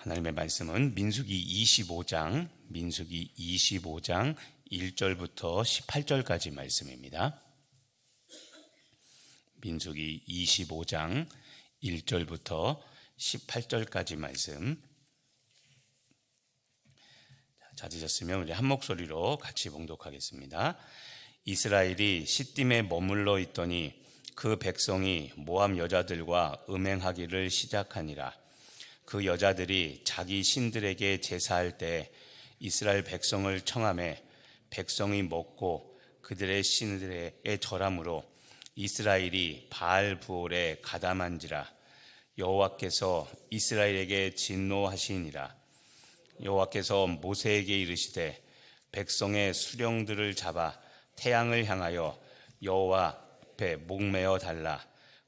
하나님의 말씀은 민수기 25장 1절부터 18절까지 말씀입니다. 민수기 25장 1절부터 18절까지 말씀. 찾으셨으면 우리 한 목소리로 같이 봉독하겠습니다. 이스라엘이 시딤에 머물러 있더니 그 백성이 모압 여자들과 음행하기를 시작하니라. 그 여자들이 자기 신들에게 제사할 때 이스라엘 백성을 청하매 백성이 먹고 그들의 신들에게 절함으로 이스라엘이 바알 부올에 가담한지라. 여호와께서 이스라엘에게 진노하시니라. 여호와께서 모세에게 이르시되 백성의 수령들을 잡아 태양을 향하여 여호와 앞에 목매어 달라.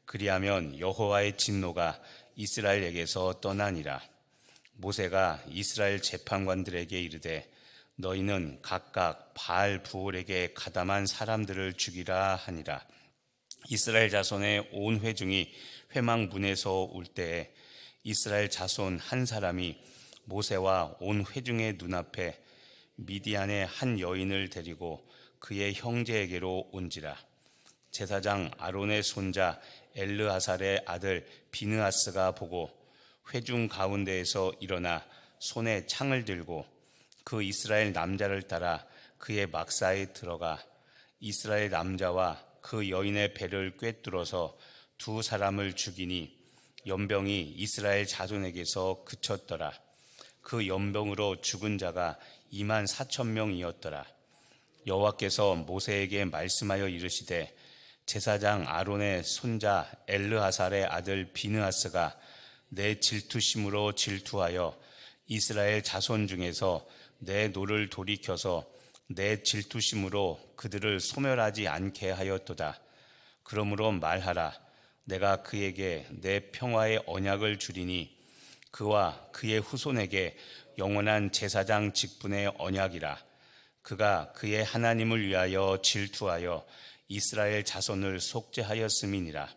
그리하면 여호와의 진노가 이스라엘에게서 떠나니라. 모세가 이스라엘 재판관들에게 이르되 너희는 각각 바알 부올에게 가담한 사람들을 죽이라 하니라. 이스라엘 자손의 온 회중이 회막 문에서 올 때에 이스라엘 자손 한 사람이 모세와 온 회중의 눈앞에 미디안의 한 여인을 데리고 그의 형제에게로 온지라. 제사장 아론의 손자 엘르아살의 아들 비느하스가 보고 회중 가운데에서 일어나 손에 창을 들고 그 이스라엘 남자를 따라 그의 막사에 들어가 이스라엘 남자와 그 여인의 배를 꿰뚫어서 두 사람을 죽이니 연병이 이스라엘 자손에게서 그쳤더라. 그 연병으로 죽은 자가 24,000명이었더라. 여호와께서 모세에게 말씀하여 이르시되 제사장 아론의 손자 엘르아살의 아들 비느하스가 내 질투심으로 질투하여 이스라엘 자손 중에서 내 노를 돌이켜서 내 질투심으로 그들을 소멸하지 않게 하였도다. 그러므로 말하라. 내가 그에게 내 평화의 언약을 주리니 그와 그의 후손에게 영원한 제사장 직분의 언약이라. 그가 그의 하나님을 위하여 질투하여 이스라엘 자손을 속죄하였음이니라.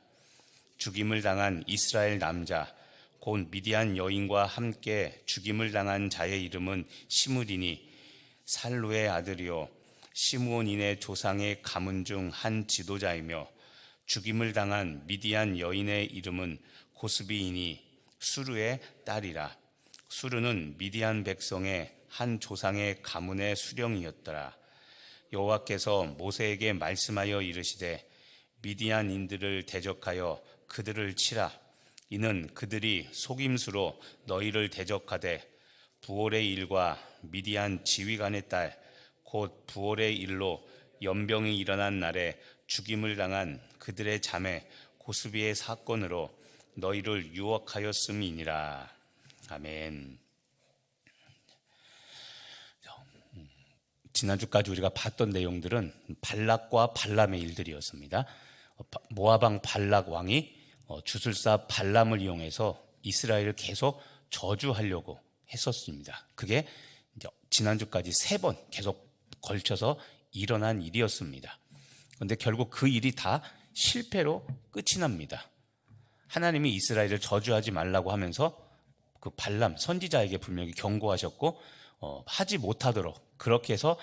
죽임을 당한 이스라엘 남자 곧 미디안 여인과 함께 죽임을 당한 자의 이름은 시므리니 살루의 아들이요 시므온인의 조상의 가문 중 한 지도자이며 죽임을 당한 미디안 여인의 이름은 고스비이니 수르의 딸이라. 수르는 미디안 백성의 한 조상의 가문의 수령이었더라. 여호와께서 모세에게 말씀하여 이르시되 미디안인들을 대적하여 그들을 치라. 이는 그들이 속임수로 너희를 대적하되 부올의 일과 미디안 지휘관의 딸 곧 부올의 일로 연병이 일어난 날에 죽임을 당한 그들의 자매 고스비의 사건으로 너희를 유혹하였음이니라. 아멘. 지난주까지 우리가 봤던 내용들은 발락과 발람의 일들이었습니다. 모압 왕 발락 왕이 주술사 발람을 이용해서 이스라엘을 계속 저주하려고 했었습니다. 그게 지난주까지 3번 계속 걸쳐서 일어난 일이었습니다. 그런데 결국 그 일이 다 실패로 끝이 납니다. 하나님이 이스라엘을 저주하지 말라고 하면서 그 발람 선지자에게 분명히 경고하셨고 하지 못하도록 그렇게 해서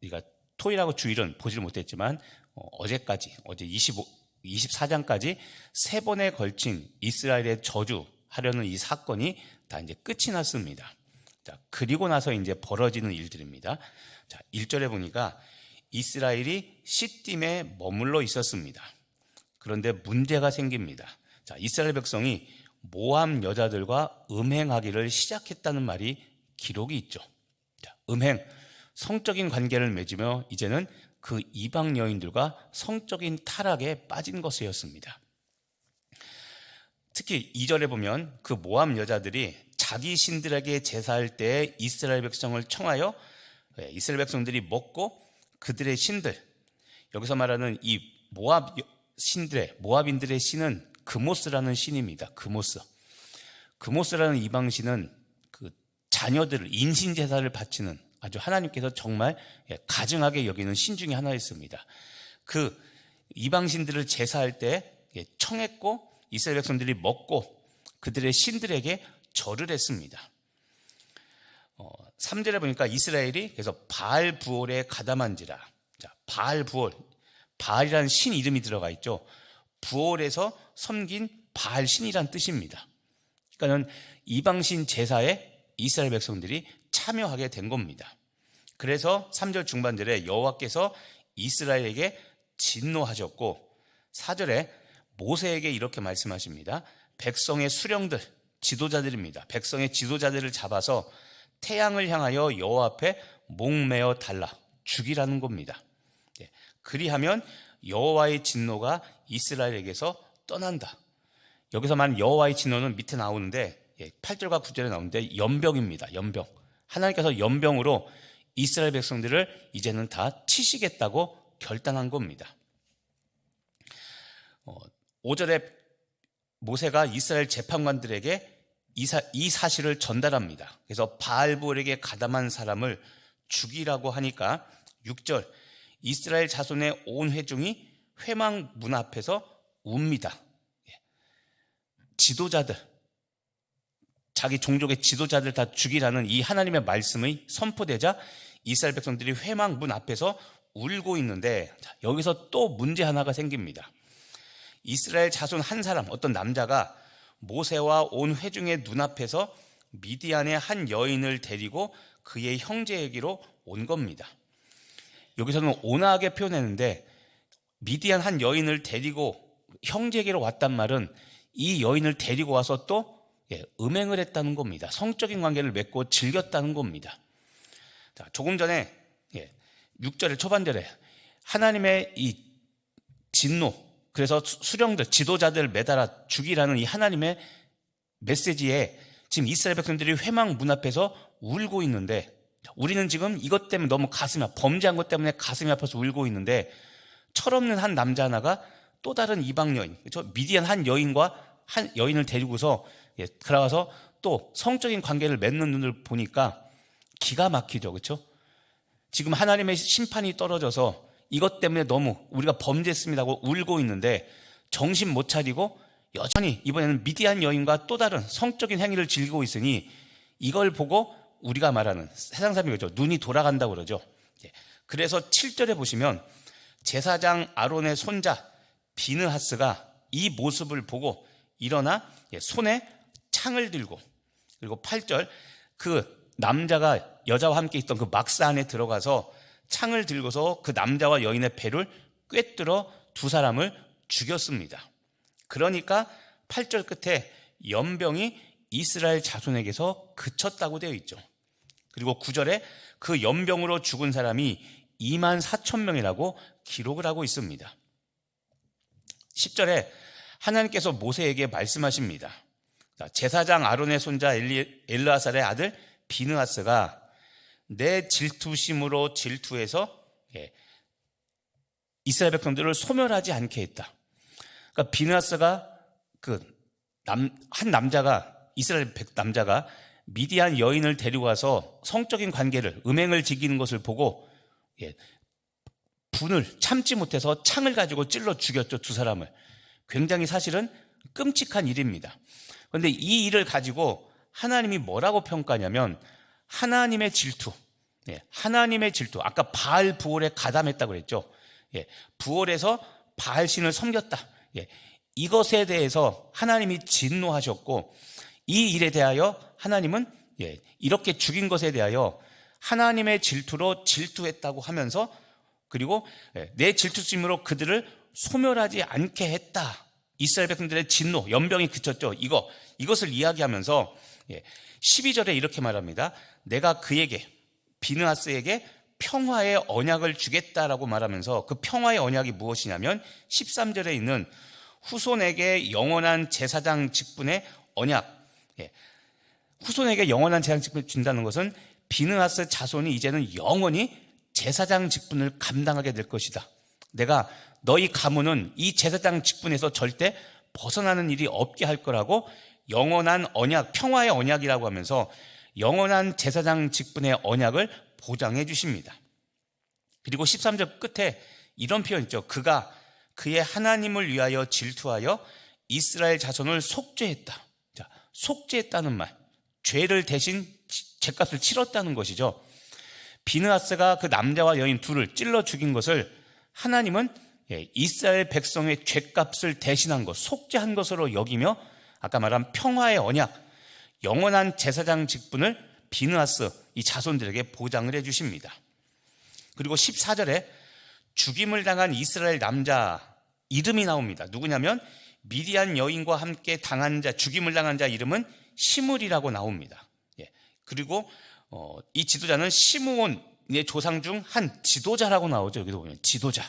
우리가 토일하고 주일은 보질 못했지만 어제 24장까지 3번에 걸친 이스라엘의 저주하려는 이 사건이 다 이제 끝이 났습니다. 자, 그리고 나서 이제 벌어지는 일들입니다. 자, 1절에 보니까 이스라엘이 시딤에 머물러 있었습니다. 그런데 문제가 생깁니다. 자, 이스라엘 백성이 모압 여자들과 음행하기를 시작했다는 말이 기록이 있죠. 자, 음행, 성적인 관계를 맺으며 이제는 그 이방 여인들과 성적인 타락에 빠진 것이었습니다. 특히 2절에 보면 그 모압 여자들이 자기 신들에게 제사할 때 이스라엘 백성을 청하여 이스라엘 백성들이 먹고 그들의 신들, 여기서 말하는 이 모압인들의 신은 그모스라는 신입니다. 그모스라는 이방 신은 그 자녀들을 인신 제사를 바치는 아주 하나님께서 정말 가증하게 여기는 신 중에 하나였습니다. 그 이방 신들을 제사할 때 청했고 이스라엘 백성들이 먹고 그들의 신들에게 절을 했습니다. 3절에 보니까 이스라엘이 그래서 바알 부올에 가담한지라. 자, 바알 부올, 바알이라는 신 이름이 들어가 있죠. 부올에서 섬긴 바알 신이란 뜻입니다. 그러니까는 이방신 제사에 이스라엘 백성들이 참여하게 된 겁니다. 그래서 3절 중반절에 여호와께서 이스라엘에게 진노하셨고 4절에 모세에게 이렇게 말씀하십니다. 백성의 수령들, 지도자들입니다. 백성의 지도자들을 잡아서 태양을 향하여 여호와 앞에 목매어 달라 죽이라는 겁니다. 그리하면 여호와의 진노가 이스라엘에게서 떠난다. 여기서 말하는 여호와의 진노는 밑에 나오는데 8절과 9절에 나오는데 연병입니다. 연병. 하나님께서 연병으로 이스라엘 백성들을 이제는 다 치시겠다고 결단한 겁니다. 5절에 모세가 이스라엘 재판관들에게 이 사실을 전달합니다. 그래서 바알볼에게 가담한 사람을 죽이라고 하니까 6절 이스라엘 자손의 온 회중이 회막 문 앞에서 웁니다. 지도자들, 자기 종족의 지도자들 다 죽이라는 이 하나님의 말씀이 선포되자 이스라엘 백성들이 회막 문 앞에서 울고 있는데 여기서 또 문제 하나가 생깁니다. 이스라엘 자손 한 사람, 어떤 남자가 모세와 온 회중의 눈앞에서 미디안의 한 여인을 데리고 그의 형제에게로 온 겁니다. 여기서는 온화하게 표현했는데 미디안 한 여인을 데리고 형제에게로 왔단 말은 이 여인을 데리고 와서 또 음행을 했다는 겁니다. 성적인 관계를 맺고 즐겼다는 겁니다. 자, 조금 전에 6절의 초반절에 하나님의 이 진노, 그래서 수령들, 지도자들 매달아 죽이라는 이 하나님의 메시지에 지금 이스라엘 백성들이 회막 문 앞에서 울고 있는데 우리는 지금 이것 때문에 너무 가슴이 아파, 범죄한 것 때문에 가슴이 아파서 울고 있는데 철없는 한 남자 하나가 또 다른 이방 여인, 그렇죠? 미디안 한 여인과 한 여인을 데리고서 들어가서 또 성적인 관계를 맺는 눈을 보니까 기가 막히죠, 그렇죠? 지금 하나님의 심판이 떨어져서 이것 때문에 너무 우리가 범죄했습니다고 울고 있는데 정신 못 차리고 여전히 이번에는 미디안 여인과 또 다른 성적인 행위를 즐기고 있으니 이걸 보고 우리가 말하는 세상 사람이 그러죠. 눈이 돌아간다고 그러죠. 그래서 7절에 보시면 제사장 아론의 손자 비느하스가 이 모습을 보고 일어나 손에 창을 들고, 그리고 8절 그 남자가 여자와 함께 있던 그 막사 안에 들어가서 창을 들고서 그 남자와 여인의 배를 꿰뚫어 두 사람을 죽였습니다. 그러니까 8절 끝에 연병이 이스라엘 자손에게서 그쳤다고 되어 있죠. 그리고 9절에 그 연병으로 죽은 사람이 24,000명이라고 기록을 하고 있습니다. 10절에 하나님께서 모세에게 말씀하십니다. 제사장 아론의 손자 엘르아살의 아들 비느하스가 내 질투심으로 질투해서 이스라엘 백성들을 소멸하지 않게 했다. 그러니까 비느하스가 한 남자가, 이스라엘 남자가 미디안 여인을 데리고 와서 성적인 관계를, 음행을 즐기는 것을 보고 분을 참지 못해서 창을 가지고 찔러 죽였죠, 두 사람을. 굉장히 사실은 끔찍한 일입니다. 그런데 이 일을 가지고 하나님이 뭐라고 평가하냐면 하나님의 질투, 하나님의 질투. 아까 바알 부올에 가담했다고 그랬죠. 부올에서 바알 신을 섬겼다. 이것에 대해서 하나님이 진노하셨고, 이 일에 대하여 하나님은 이렇게 죽인 것에 대하여 하나님의 질투로 질투했다고 하면서, 그리고 내 질투심으로 그들을 소멸하지 않게 했다. 이스라엘 백성들의 진노, 연병이 그쳤죠. 이것을 이야기하면서 12절에 이렇게 말합니다. 내가 그에게, 비느하스에게 평화의 언약을 주겠다라고 말하면서 그 평화의 언약이 무엇이냐면 13절에 있는 후손에게 영원한 제사장 직분의 언약. 후손에게 영원한 제사장 직분을 준다는 것은 비느하스 자손이 이제는 영원히 제사장 직분을 감당하게 될 것이다. 내가 너희 가문은 이 제사장 직분에서 절대 벗어나는 일이 없게 할 거라고 영원한 언약, 평화의 언약이라고 하면서 영원한 제사장 직분의 언약을 보장해 주십니다. 그리고 13절 끝에 이런 표현 있죠. 그가 그의 하나님을 위하여 질투하여 이스라엘 자손을 속죄했다. 자, 속죄했다는 말. 죄를 대신 죄값을 치렀다는 것이죠. 비느하스가 그 남자와 여인 둘을 찔러 죽인 것을 하나님은 이스라엘 백성의 죄값을 대신한 것, 속죄한 것으로 여기며 아까 말한 평화의 언약, 영원한 제사장 직분을 비느하스 이 자손들에게 보장을 해주십니다. 그리고 14절에 죽임을 당한 이스라엘 남자 이름이 나옵니다. 누구냐면 미디안 여인과 함께 당한 자, 죽임을 당한 자 이름은 시므리라고 나옵니다. 그리고 이 지도자는 시므온의 조상 중 한 지도자라고 나오죠. 여기도 보면 지도자.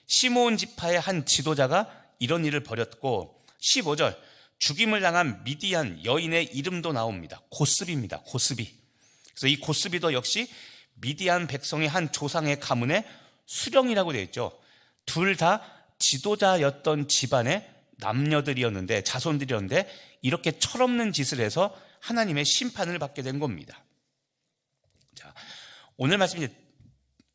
시므온 지파의 한 지도자가 이런 일을 벌였고 15절 죽임을 당한 미디안 여인의 이름도 나옵니다. 고스비입니다. 고스비. 그래서 이 고스비도 역시 미디안 백성의 한 조상의 가문의 수령이라고 되어 있죠. 둘 다 지도자였던 집안의 남녀들이었는데, 자손들이었는데 이렇게 철없는 짓을 해서 하나님의 심판을 받게 된 겁니다. 자, 오늘 말씀 이제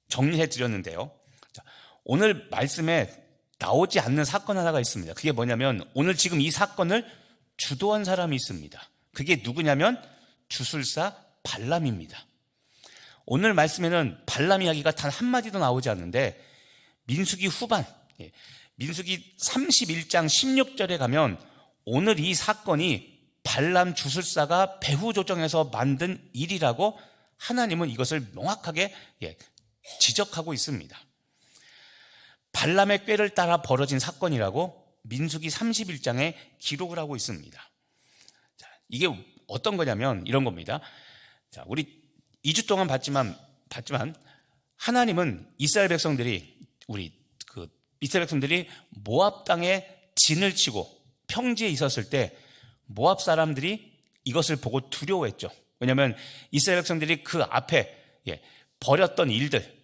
정리해 드렸는데요. 자, 오늘 말씀에 나오지 않는 사건 하나가 있습니다. 그게 뭐냐면 오늘 지금 이 사건을 주도한 사람이 있습니다. 그게 누구냐면 주술사 발람입니다. 오늘 말씀에는 발람 이야기가 단 한마디도 나오지 않는데 민수기 후반, 민수기 31장 16절에 가면 오늘 이 사건이 발람 주술사가 배후 조정해서 만든 일이라고 하나님은 이것을 명확하게 지적하고 있습니다. 발람의 꾀를 따라 벌어진 사건이라고 민수기 31장에 기록을 하고 있습니다. 자, 이게 어떤 거냐면 이런 겁니다. 자, 우리 2주 동안 봤지만 하나님은 이스라엘 백성들이 모압 땅에 진을 치고 평지에 있었을 때 모압 사람들이 이것을 보고 두려워했죠. 왜냐하면 이스라엘 백성들이 그 앞에 벌였던 일들,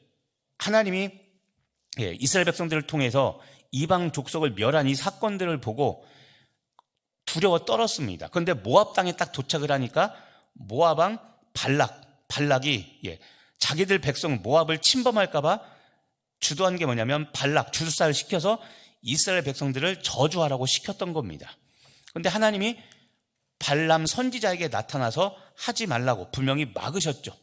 하나님이 이스라엘 백성들을 통해서 이방 족속을 멸한 이 사건들을 보고 두려워 떨었습니다. 그런데 모압 땅에 딱 도착을 하니까 모압 왕 발락이 자기들 백성 모압을 침범할까봐 주도한 게 뭐냐면 발락 주술사를 시켜서 이스라엘 백성들을 저주하라고 시켰던 겁니다. 그런데 하나님이 발람 선지자에게 나타나서 하지 말라고 분명히 막으셨죠.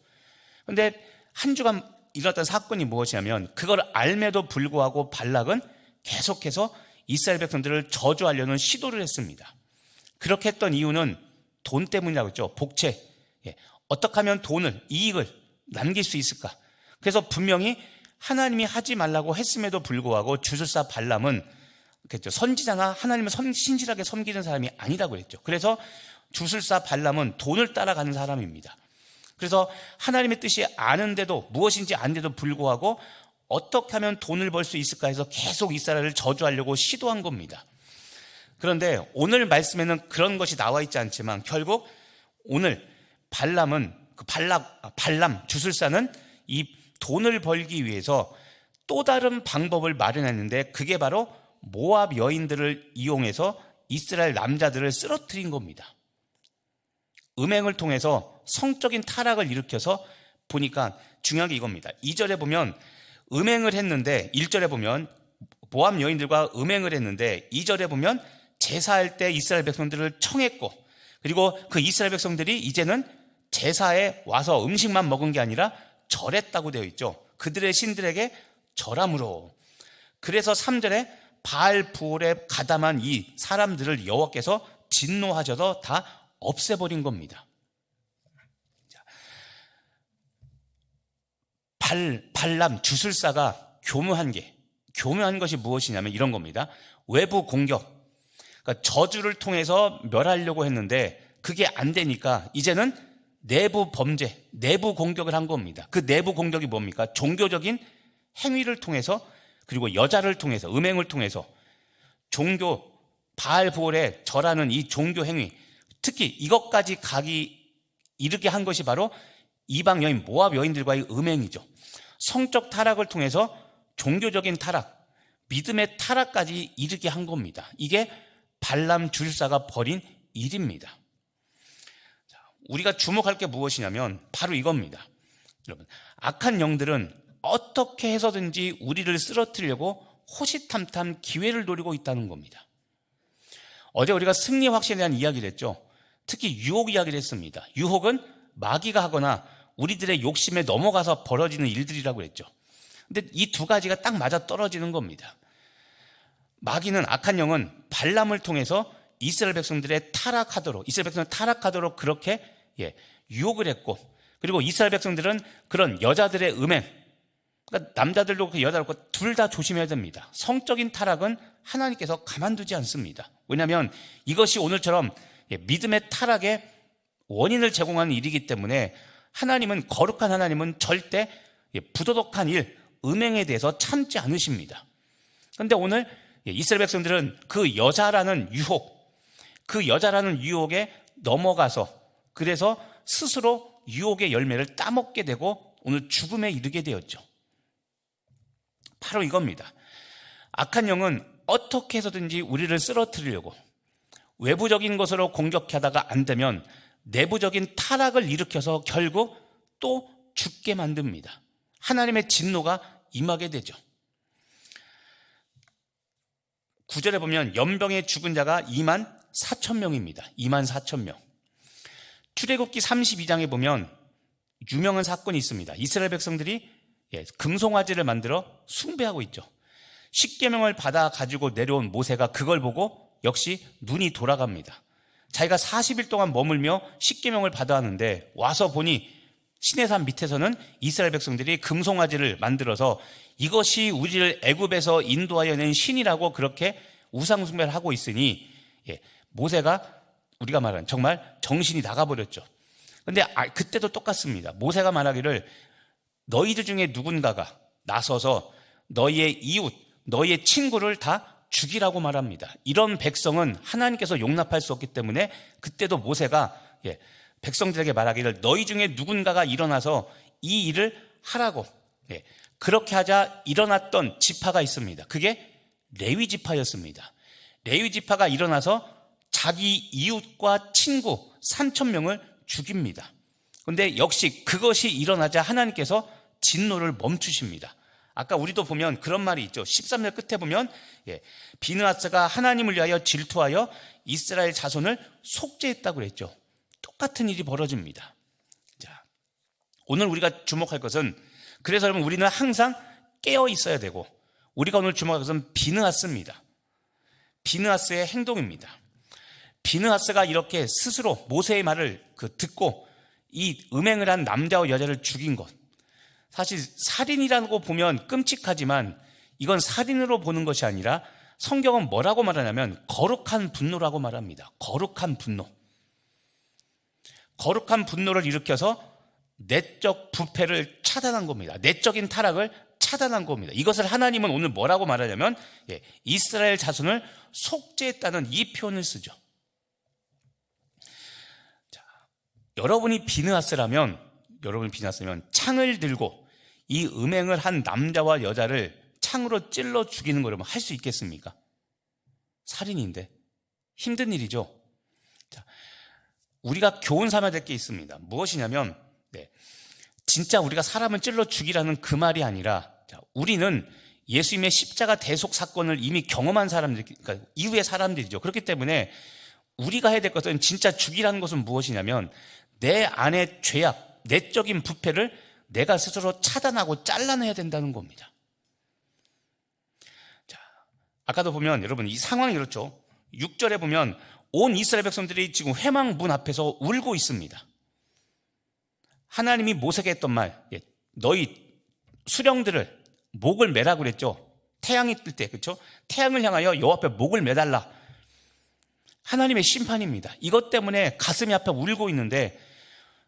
그런데 한 주간 일어났던 사건이 무엇이냐면 그걸 알매도 불구하고 발락은 계속해서 이스라엘 백성들을 저주하려는 시도를 했습니다. 그렇게 했던 이유는 돈 때문이라고 했죠. 복채. 어떻게 하면 이익을 남길 수 있을까? 그래서 분명히 하나님이 하지 말라고 했음에도 불구하고 주술사 발람은 그랬죠. 선지자나 하나님을 신실하게 섬기는 사람이 아니라고 그랬죠. 그래서 주술사 발람은 돈을 따라가는 사람입니다. 그래서 하나님의 뜻이 아는데도 무엇인지 아는데도 불구하고 어떻게 하면 돈을 벌 수 있을까 해서 계속 이스라엘을 저주하려고 시도한 겁니다. 그런데 오늘 말씀에는 그런 것이 나와 있지 않지만 결국 오늘 발람 주술사는 이 돈을 벌기 위해서 또 다른 방법을 마련했는데 그게 바로 모압 여인들을 이용해서 이스라엘 남자들을 쓰러뜨린 겁니다. 음행을 통해서 성적인 타락을 일으켜서 보니까 중요한 게 이겁니다. 2절에 보면 음행을 했는데 1절에 보면 모압 여인들과 음행을 했는데 2절에 보면 제사할 때 이스라엘 백성들을 청했고 그리고 그 이스라엘 백성들이 이제는 제사에 와서 음식만 먹은 게 아니라 절했다고 되어 있죠. 그들의 신들에게 절함으로. 그래서 3절에 바알 부올에 가담한 이 사람들을 여호와께서 진노하셔서 다 없애버린 겁니다. 발람 주술사가 교묘한 것이 무엇이냐면 이런 겁니다. 외부 공격, 그러니까 저주를 통해서 멸하려고 했는데 그게 안 되니까 이제는 내부 범죄, 내부 공격을 한 겁니다. 그 내부 공격이 뭡니까? 종교적인 행위를 통해서 그리고 여자를 통해서 음행을 통해서 종교 바알 부올에 절하는 이 종교 행위, 특히 이것까지 이르게 한 것이 바로 이방 여인 모압 여인들과의 음행이죠. 성적 타락을 통해서 종교적인 타락, 믿음의 타락까지 이르게 한 겁니다. 이게 발람 주술사가 벌인 일입니다. 우리가 주목할 게 무엇이냐면 바로 이겁니다. 여러분, 악한 영들은 어떻게 해서든지 우리를 쓰러뜨리려고 호시탐탐 기회를 노리고 있다는 겁니다. 어제 우리가 승리 확신에 대한 이야기를 했죠. 특히 유혹 이야기를 했습니다. 유혹은 마귀가 하거나 우리들의 욕심에 넘어가서 벌어지는 일들이라고 했죠. 근데 이 두 가지가 딱 맞아 떨어지는 겁니다. 마귀는, 악한 영은 발람을 통해서 이스라엘 백성들을 타락하도록 그렇게 유혹을 했고, 그리고 이스라엘 백성들은 그런 여자들의 음행, 그러니까 남자들도 그렇고 여자들도 그렇고 둘 다 조심해야 됩니다. 성적인 타락은 하나님께서 가만두지 않습니다. 왜냐하면 이것이 오늘처럼 믿음의 타락의 원인을 제공하는 일이기 때문에 거룩한 하나님은 절대 부도덕한 일, 음행에 대해서 참지 않으십니다. 그런데 오늘 이스라엘 백성들은 그 여자라는 유혹에 넘어가서, 그래서 스스로 유혹의 열매를 따먹게 되고 오늘 죽음에 이르게 되었죠. 바로 이겁니다. 악한 영은 어떻게 해서든지 우리를 쓰러뜨리려고 외부적인 것으로 공격하다가 안 되면 내부적인 타락을 일으켜서 결국 또 죽게 만듭니다. 하나님의 진노가 임하게 되죠. 9절에 보면 연병에 죽은 자가 24,000명입니다. 24,000명. 출애굽기 32장에 보면 유명한 사건이 있습니다. 이스라엘 백성들이 금송아지를 만들어 숭배하고 있죠. 십계명을 받아 가지고 내려온 모세가 그걸 보고 역시 눈이 돌아갑니다. 자기가 40일 동안 머물며 십계명을 받아왔는데 와서 보니 시내산 밑에서는 이스라엘 백성들이 금송아지를 만들어서 이것이 우리를 애굽에서 인도하여 낸 신이라고 그렇게 우상숭배를 하고 있으니 모세가, 우리가 말하는 정말 정신이 나가버렸죠. 그런데 그때도 똑같습니다. 모세가 말하기를 너희들 중에 누군가가 나서서 너희의 이웃, 너희의 친구를 다 죽이라고 말합니다. 이런 백성은 하나님께서 용납할 수 없기 때문에 그때도 모세가 백성들에게 말하기를 너희 중에 누군가가 일어나서 이 일을 하라고, 그렇게 하자 일어났던 지파가 있습니다. 그게 레위 지파였습니다. 레위 지파가 일어나서 자기 이웃과 친구 3,000명을 죽입니다. 그런데 역시 그것이 일어나자 하나님께서 진노를 멈추십니다. 아까 우리도 보면 그런 말이 있죠. 13절 끝에 보면 비느하스가 하나님을 위하여 질투하여 이스라엘 자손을 속죄했다고 그랬죠. 똑같은 일이 벌어집니다. 자, 오늘 우리가 주목할 것은, 그래서 여러분 우리는 항상 깨어 있어야 되고, 우리가 오늘 주목할 것은 비느하스입니다. 비느하스의 행동입니다. 비느하스가 이렇게 스스로 모세의 말을 듣고 이 음행을 한 남자와 여자를 죽인 것, 사실 살인이라고 보면 끔찍하지만 이건 살인으로 보는 것이 아니라 성경은 뭐라고 말하냐면 거룩한 분노라고 말합니다. 거룩한 분노. 거룩한 분노를 일으켜서 내적 부패를 차단한 겁니다. 내적인 타락을 차단한 겁니다. 이것을 하나님은 오늘 뭐라고 말하냐면 이스라엘 자손을 속죄했다는 이 표현을 쓰죠. 자, 여러분이 비느하스라면 창을 들고 이 음행을 한 남자와 여자를 창으로 찔러 죽이는 거라면 할 수 있겠습니까? 살인인데 힘든 일이죠. 자, 우리가 교훈 삼아야 될 게 있습니다. 무엇이냐면 진짜 우리가 사람을 찔러 죽이라는 그 말이 아니라, 우리는 예수님의 십자가 대속 사건을 이미 경험한 사람들, 그러니까 이후의 사람들이죠. 그렇기 때문에 우리가 해야 될 것은, 진짜 죽이라는 것은 무엇이냐면 내 안의 죄악, 내적인 부패를 내가 스스로 차단하고 잘라내야 된다는 겁니다. 자, 아까도 보면 여러분 이 상황이 그렇죠. 6절에 보면 온 이스라엘 백성들이 지금 회막 문 앞에서 울고 있습니다. 하나님이 모세에게 했던 말, 너희 수령들을 목을 매라고 그랬죠. 태양이 뜰 때, 그렇죠? 태양을 향하여 여호와 앞에 목을 매달라. 하나님의 심판입니다. 이것 때문에 가슴이 아파 울고 있는데,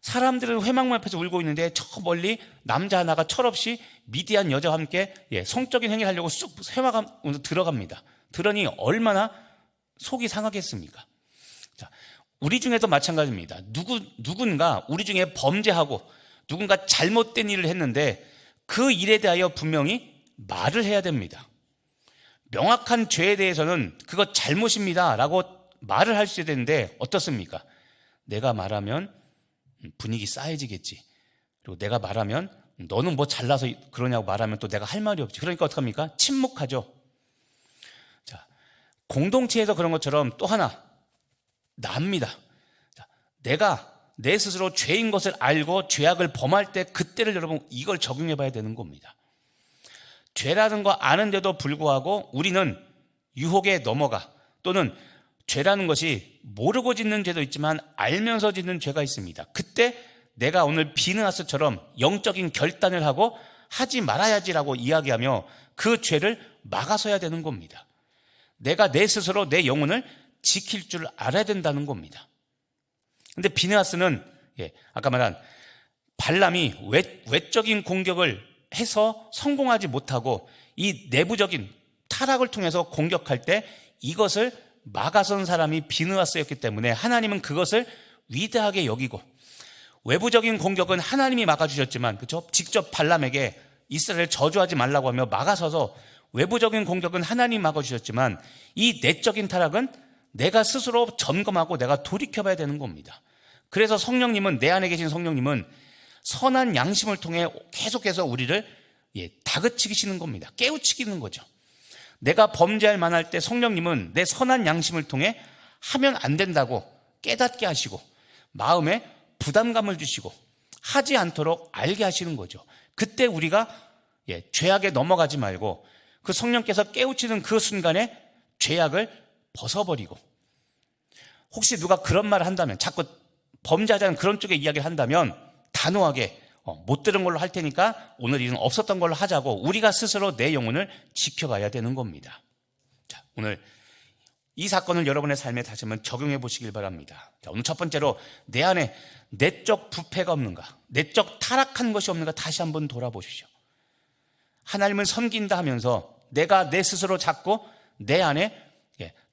사람들은 회막문 앞에서 울고 있는데 저 멀리 남자 하나가 철없이 미디안 여자와 함께 성적인 행위를 하려고 쑥 회막 들어갑니다. 그러니 얼마나 속이 상하겠습니까? 자, 우리 중에도 마찬가지입니다. 누군가 우리 중에 범죄하고 누군가 잘못된 일을 했는데 그 일에 대하여 분명히 말을 해야 됩니다. 명확한 죄에 대해서는 그거 잘못입니다 라고 말을 할 수 있어야 되는데 어떻습니까? 내가 말하면 분위기 싸해지겠지. 그리고 내가 말하면 너는 뭐 잘나서 그러냐고 말하면 또 내가 할 말이 없지. 그러니까 어떡합니까? 침묵하죠. 자, 공동체에서 그런 것처럼 또 하나 납니다. 자, 내가 내 스스로 죄인 것을 알고 죄악을 범할 때 그때를 여러분 이걸 적용해 봐야 되는 겁니다. 죄라는 거 아는데도 불구하고 우리는 유혹에 넘어가, 또는 죄라는 것이 모르고 짓는 죄도 있지만 알면서 짓는 죄가 있습니다. 그때 내가 오늘 비느하스처럼 영적인 결단을 하고 하지 말아야지라고 이야기하며 그 죄를 막아서야 되는 겁니다. 내가 내 스스로 내 영혼을 지킬 줄 알아야 된다는 겁니다. 근데 비느하스는 아까 말한 발람이 외적인 공격을 해서 성공하지 못하고 이 내부적인 타락을 통해서 공격할 때 이것을 막아선 사람이 비느하스였기 때문에 하나님은 그것을 위대하게 여기고, 외부적인 공격은 하나님이 막아주셨지만, 그렇죠? 직접 발람에게 이스라엘 저주하지 말라고 하며 막아서서 외부적인 공격은 하나님이 막아주셨지만 이 내적인 타락은 내가 스스로 점검하고 내가 돌이켜봐야 되는 겁니다. 그래서 성령님은, 내 안에 계신 성령님은 선한 양심을 통해 계속해서 우리를 다그치시는 겁니다. 깨우치기는 거죠. 내가 범죄할 만할 때 성령님은 내 선한 양심을 통해 하면 안 된다고 깨닫게 하시고 마음에 부담감을 주시고 하지 않도록 알게 하시는 거죠. 그때 우리가 죄악에 넘어가지 말고 그 성령께서 깨우치는 그 순간에 죄악을 벗어버리고, 혹시 누가 그런 말을 한다면, 자꾸 범죄하자는 그런 쪽의 이야기를 한다면 단호하게 못 들은 걸로 할 테니까 오늘 일은 없었던 걸로 하자고 우리가 스스로 내 영혼을 지켜가야 되는 겁니다. 자, 오늘 이 사건을 여러분의 삶에 다시 한번 적용해 보시길 바랍니다. 자, 오늘 첫 번째로 내 안에 내적 부패가 없는가, 내적 타락한 것이 없는가 다시 한번 돌아보십시오. 하나님을 섬긴다 하면서 내가 내 스스로 잡고 내 안에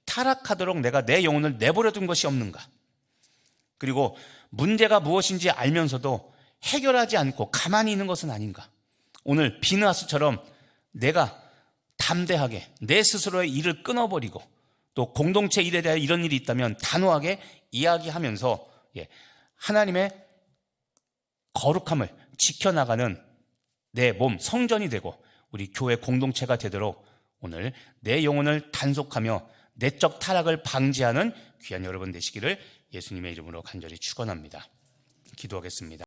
타락하도록 내가 내 영혼을 내버려 둔 것이 없는가, 그리고 문제가 무엇인지 알면서도 해결하지 않고 가만히 있는 것은 아닌가. 오늘 비느하스처럼 내가 담대하게 내 스스로의 일을 끊어버리고 또 공동체 일에 대해 이런 일이 있다면 단호하게 이야기하면서 하나님의 거룩함을 지켜나가는 내 몸 성전이 되고 우리 교회 공동체가 되도록 오늘 내 영혼을 단속하며 내적 타락을 방지하는 귀한 여러분 되시기를 예수님의 이름으로 간절히 축원합니다. 기도하겠습니다.